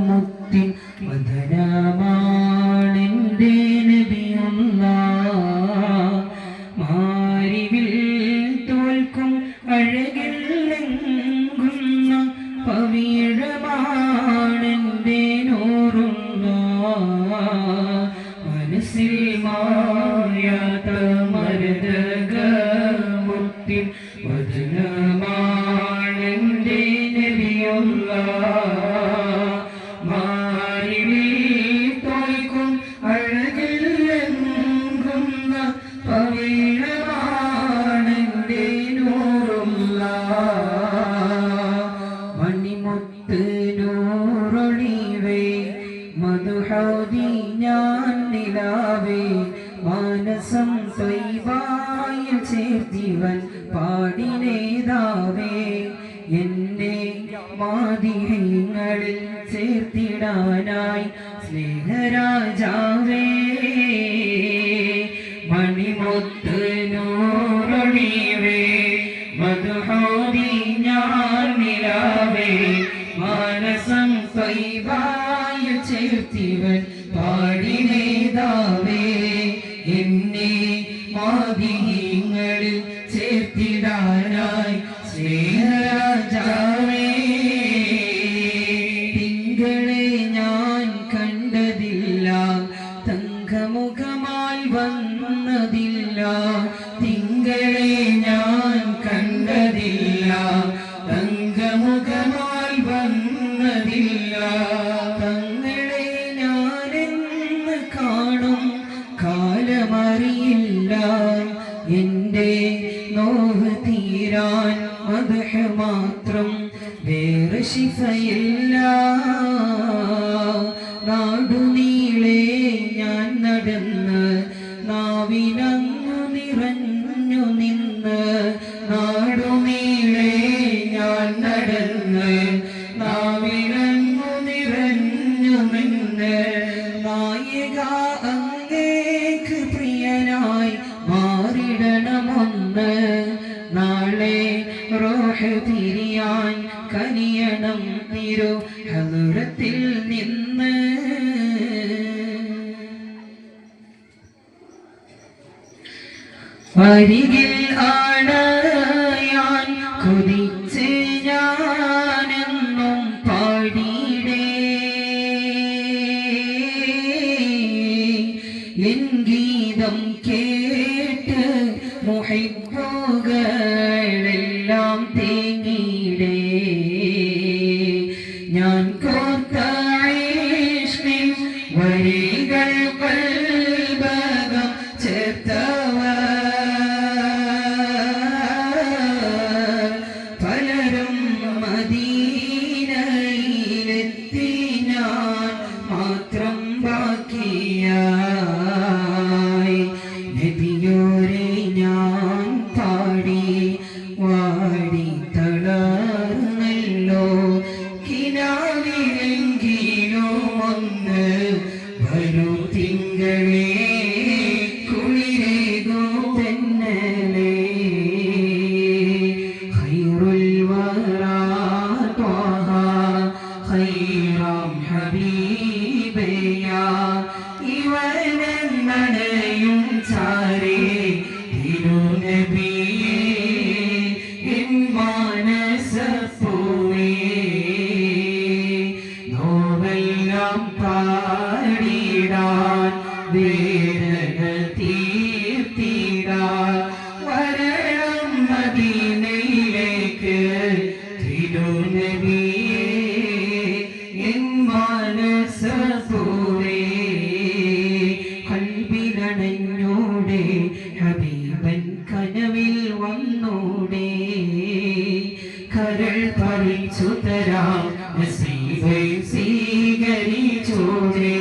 മുത്തിൻ വദനമാണെൻ്റെ നബിയുള്ള മാരിവിൽ തോൽക്കും അഴകിൽ ലംഘുന്ന പവിഴമാണെൻ്റെ നൂറുള്ള മനസ്സിൽ മായാത്ത മരതക മുത്തിൻ വദനമാണെൻ്റെ നബിയുള്ള മാരിവിൽ തോൽക്കും അഴകിൽ ലംഘുന്ന പവിഴമാണെൻ്റെ നൂറുള്ള മണിമുത്ത് നൂറൊളിവേ മധുഹോദി ഞാൻ നിലാവേ മാനസം ത്വയ്ബായ ചേർത്തിവൻ പാടിനേതാവേ എന്നെ മാതിരിങ്ങളിൽ ചേർത്തിടാനായി സ്നേഹരാജാവേ മണിമുത്ത് നൂറൊളിവേ മധുഹോദി ഞാൻ നിലാവേ മാനസം ത്വയ്ബായ ചേർത്തിവൻ പാടിനേതാവേ എന്നെ മാതിരിങ്ങളിൽ ചേർത്തിടാനായി സ്നേഹരാജാവേ തിങ്കളെ ഞാൻ കണ്ടതില്ല തങ്കമുഖമായി വന്നതില്ല തിങ്കളെ ഞാൻ കണ്ടതില്ല തങ്കമുഖമായി വന്നതില്ല തങ്ങളെ ഞാനെന്ന് കാണും കാലമറിയില്ല എൻ്റെ നോവ് തീരാൻ മദ്ഹ് മാത്രം വേറെ ശിഫയില്ല നാടുനീളെ ഞാൻ നടന്ന് നാവിനങ്ങു നിറഞ്ഞു നിന്ന് നാടുനീളെ ഞാൻ നടന്ന് നാവിനങ്ങു നിറഞ്ഞു നിന്ന് നായിക അങ്ങേക്ക് പ്രിയനായി മാറിടണമൊന്ന് നാളെ റൂഹ് പിരിയാൻ കനിയണം തിരു ഹദ്റത്തിൽ നിന്ന് അരികിൽ അണയാൻ കൊതിച്ച് ഞാനെന്നും പാടിയിടേ എൻ ഗീതം കേട്ട് മുഹിബ്ബുകളെല്ലാം തേങ്ങിയിടേ ഞാൻ കോർത്ത ഇശ്ഖിൻ വരികൾ ഖൽബകം ചേർത്തവർ പലരും മദീനയിലെത്തി ഞാൻ മാത്രം ബാക്കിയായി നബിയോരെ ഞാൻ പാടി വാടി തളർന്നല്ലോ കിനാവിലെങ്കിലും ഒന്ന് വരൂ തിങ്കളേ കുളിരേകൂ തെന്നലേ ഖൈറുൽ വറാ ത്വാഹ ഖൈറാം ഹബീബയാ ഇവനെന്നണയും ചാരേ തിരുനബിയേ എൻ മാനസപ്പൂവേ നോവെല്ലാം പാടിടാൻ വേദന തീർത്തിടാൻ വരണം മദീനയിലേക്ക് തിരുനബിയേ എൻ മാനസപ്പൂവേ കൽബിലണഞ്ഞൂടെ ഹബീബൻ കനവിൽ വന്നൂടെ കരൾ പറിച്ചു തരാം നസീബെ സ്വീകരിച്ചൂടെ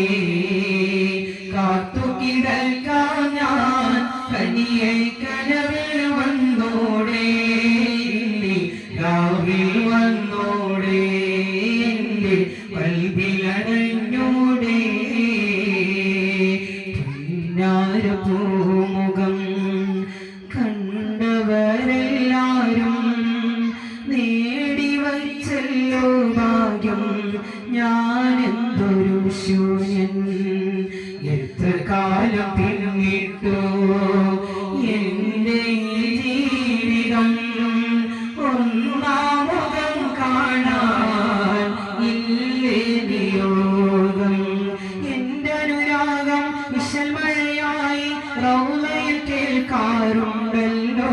കാത്തുകിടക്കാൻ ഞാൻ കനിയെ കനവിൽ വന്നൂടെ രാവിൽ വന്നൂടെ എൻ്റെ കൽബിലണഞ്ഞൂടെ പൂമുഖം കണ്ടവരെല്ലാരും നേടി വച്ചല്ലോ ഭാഗ്യം ഞാനെന്തൊരു ശൂന്യൻ എത്ര കാലം പിന്നിട്ടു എന്റെ ജീവിതം ഒന്നാമുഖം കാണാൻ ഇല്ലേ നിയോഗം എന്റെ അനുരാഗം വിശൽ മഴയായി റൗളയിൽ കേൾക്കാറുണ്ടല്ലോ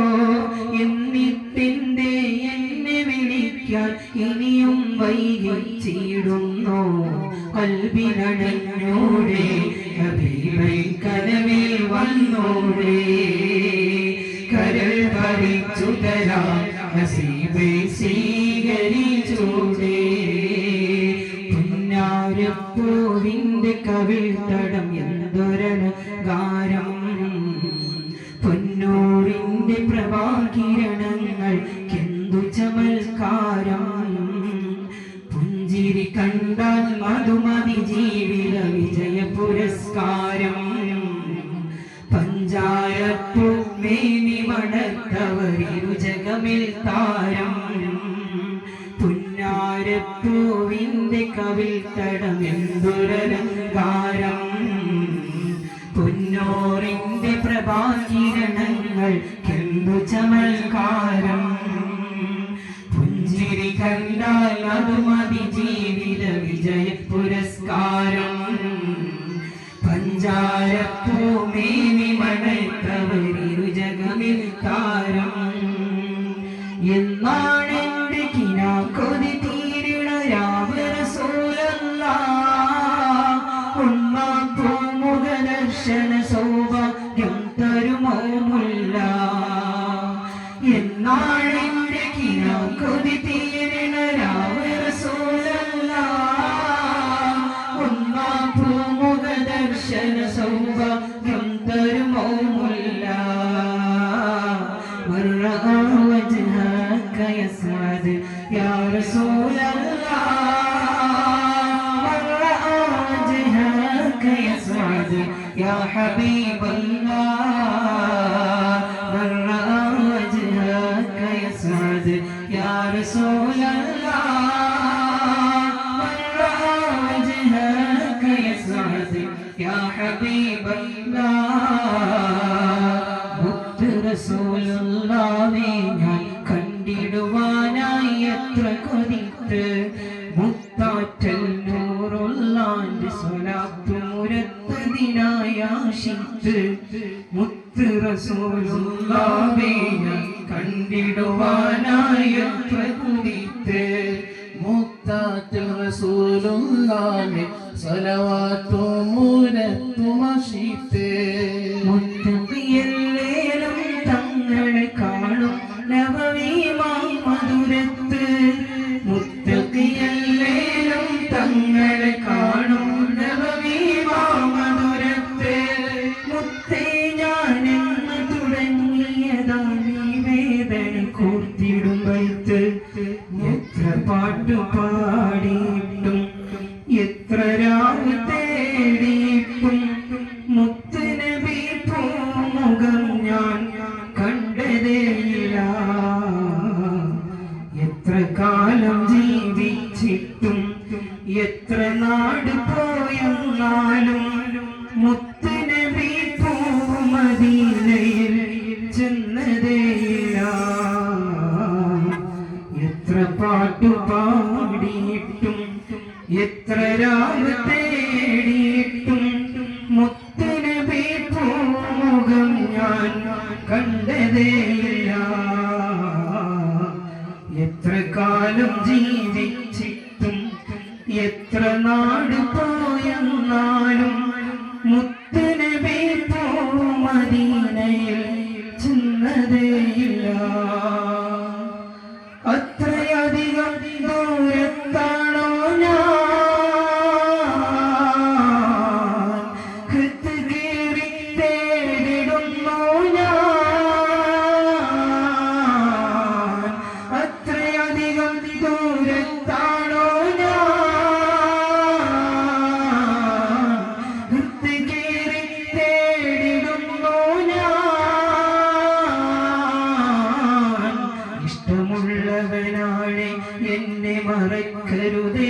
എന്നിട്ടെന്തേ എന്നെ വിളിക്കാൻ ഇനിയും വൈകിച്ചിടുന്നു കൽബിനടഞ്ഞൂടെ ഹബീബൈ കനവിൽ വന്നൂടെ കരൾ ഭരിച്ചു തരാം നസീബൈ സ്വീകരിച്ചൂടെ പുന്നാരപ്പൂവിന്റെ കവിൾ തടം എന്തൊരലങ്കാരം പൊന്നൂറിന്റെ പ്രഭാകിരണങ്ങൾക്കെന്തു ചമൽക്കാരം പുഞ്ചിരി കണ്ടാൽ മധുമതി ജീവിത വിജയ പുരസ്കാരം പഞ്ചാരപ്പൂ മേനി മണത്തവരിരുജകമിൽ താരം പുന്നാരപ്പൂവിന്റെ കവിൾ തടം എന്തൊരലങ്കാരം പൊന്നോറിന്റെ പ്രഭാകിരണങ്ങൾക്കെന്തു ചമൽക്കാരം പുഞ്ചിരി കണ്ടാൽ മധുമതി ജീവിത വിജയ പുരസ്കാരം പഞ്ചാരപ്പൂമേനി മണത്തവരിരുജകമിൽ താരം എന്നാണെന്റെ കിനാക്കൊതി തീരണ രാവ് റസൂലല്ലാഹ് ഒന്നാം പൂമുഖദർശന സൗഭാഗ്യം തരുമോ മുല്ല എന്നാണെന്റെ കിനാക്കൊതി തീരണ രാവ് റസൂലല്ലാഹ് ഒന്നാം പൂമുഖദർശന സൗഭാഗ്യം തരുമോ മുല്ല ورأى وجهك يسعد يا رسول الله ورأى وجهك يسعد يا حبيب الله ورأى وجهك يسعد يا رسول الله ورأى وجهك يسعد يا حبيب الله റസൂലുള്ളാഹി ഞാൻ കണ്ടിടുവാനായി എത്ര കൊതിത്ത് മുത്താറ്റൽ നൂറുള്ളാന്റെ സ്വലാത്ത് മുരത്തതിനായി ആശിത്ത് മുത്ത് റസൂലുള്ളാഹി ഞാൻ കണ്ടിടുവാനായി എത്ര കൊതിത്ത് മുത്താറ്റൽ റസൂലുള്ളാഹി സ്വലവാത്തു മുരത്തു മശീത്ത് മുത്തഖിയല്ലേലും തങ്ങളെ കാണും നബവിമാം മധുരത്ത് മുത്തഖിയല്ലേലും തങ്ങളെ കാണും നബവിമാം മധുരത്ത് മുത്തേ ഞാനെന്ന് തുടങ്ങിയതാണ് വേദന കൂർത്തിടും വൈത്ത് എത്ര പാട്ടു പാടിയിട്ടും എത്ര രാവ് തേടിയിട്ടും മുത്തുനബി പൂമുഖം ഞാൻ കണ്ടതേയില്ല എത്ര കാലം ജീവിച്ചിട്ടും എത്ര നാട് പോയെന്നാലും മുത്തുനബി പൂമദീനയിൽ ചെന്നതേയില്ല എത്ര പാട്ടു പാടിയിട്ടും എത്ര രാവ് തേടിയിട്ടും മുത്തുനബി പൂമുഖം ഞാൻ കണ്ടതേയില്ല എത്ര കാലം ജീവിച്ചിട്ടും എത്ര നാട് പോയെന്നാലും മുത്തുനബി പൂമദീനയിൽ ചെന്നതേയില്ല അത്രയധികം ദൂരത്താണോ ഞാൻ കൃത്യകേറി തേടിടുന്നു ഞാൻ അത്രയധികം ദൂരത്താണോ ഞാൻ കൃത്യകേറി തേടിടുന്നു ഞാൻ ഇഷ്ടമുള്ളവനാണ് എന്നെ മറക്കരുതേ